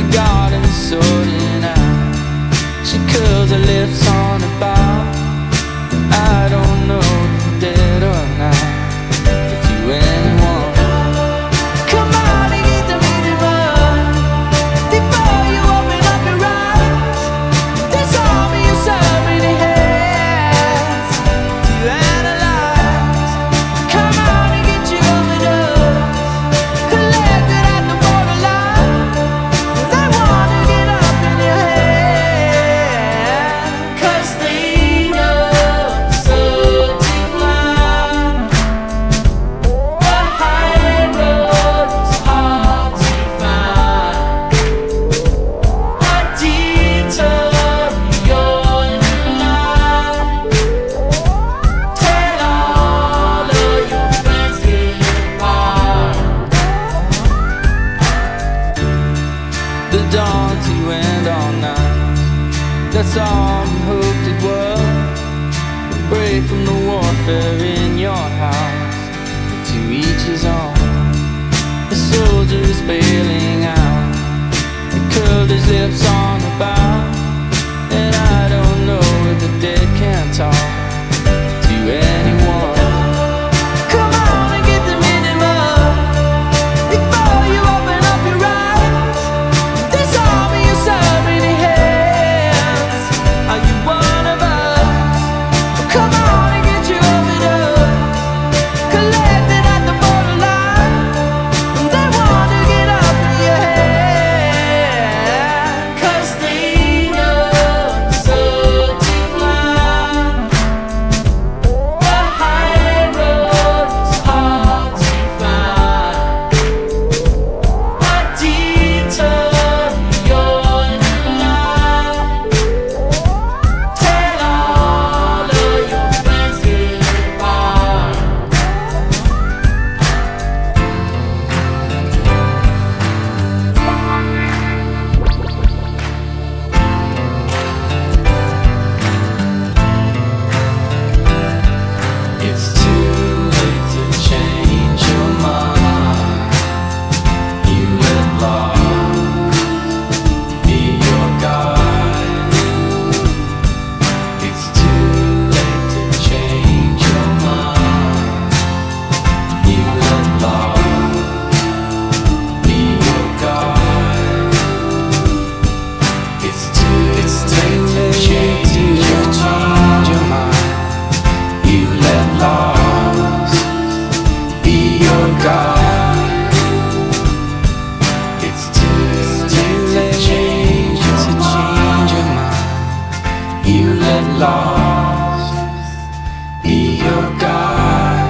the garden sorting out. She curls her lips on a bar. I don't know if you're dead or not. If you anyone, come on and get the minimum before you open up your eyes. There's only so many hands to analyze. Come on and get your overdose collected at the borderline. They wanna get up in your head, 'cause they know so to climb. The high road is hard to find. A detour you're in line. Tell all of your friends goodbye. The dawn's you end all night. That's all we hoped it was. A break from the warfare in your house. To each his own. The soldier is bailing out. He curled his lips on the bow. And I don't know if the dead can talk to anyone. Come on and get the minimum before you open up your eyes. There's only so many hands. Are you one of us? Come on and get your overdose collected at the borderline. They wanna get up in your head, 'cause they know so to climb. The high road is hard to find. A detour you're in line. Tell all of your friends goodbye. It's too late to change your mind. You let love be your guide. It's too late to change your mind. You let love be your guide. It's too late to change your mind. You let loss be your guide. It's too late to change your mind. You let loss be your guide.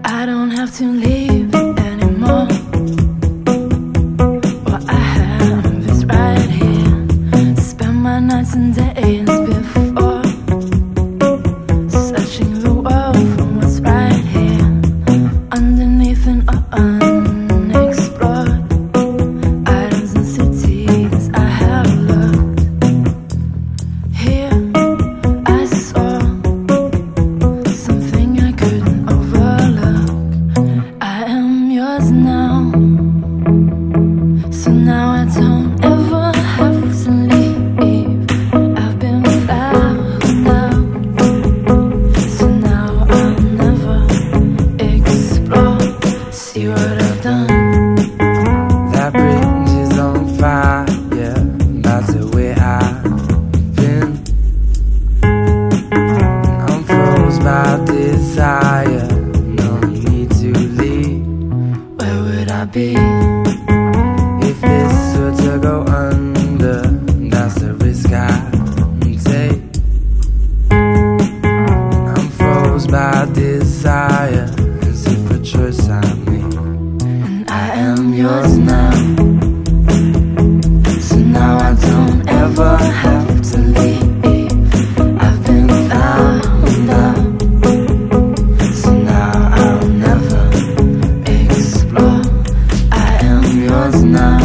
I don't have to leave anymore. What I have is right here. Spend my nights and days before searching the world for what's right here underneath and unexplored islands and cities I have looked. Here I saw something I couldn't overlook. I am yours now, so now I don't ever have to leave. I've been found out, so now I'll never explore. See what I've done. That bridge is on fire, yeah, that's the way I've been. I'm froze by desire, no need to leave. Where would I be? If this were to go under, that's the risk I take. I'm froze by desire, as if a choice I made. And I am yours now, so now I don't ever have to leave. I've been found out, so now I'll never explore. I am yours now.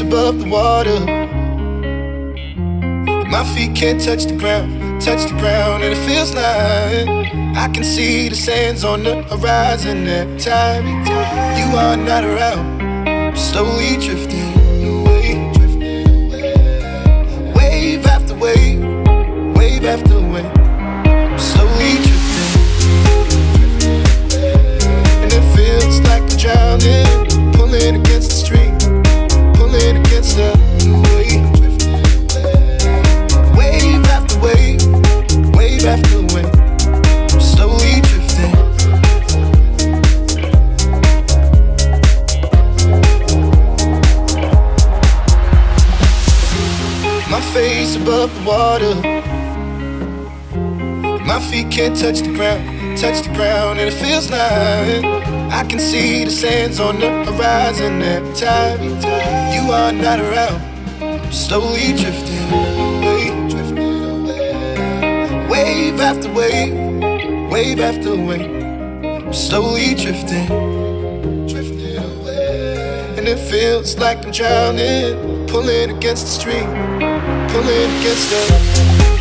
above the water. My feet can't touch the ground, and it feels like I can see the sands on the horizon every time you are not around. I'm slowly drifting away, wave after wave, wave after wave. I'm slowly drifting, and it feels like I'm drowning, pulling against the stream, pulling against the wave. Wave after wave, wave after wave. I'm slowly drifting. My face above the water. My feet can't touch the ground, and it feels like I can see the sands on the horizon every time you are not around. I'm slowly drifting away, wave after wave, wave after wave. I'm slowly drifting, and it feels like I'm drowning, pulling against the stream, pulling against the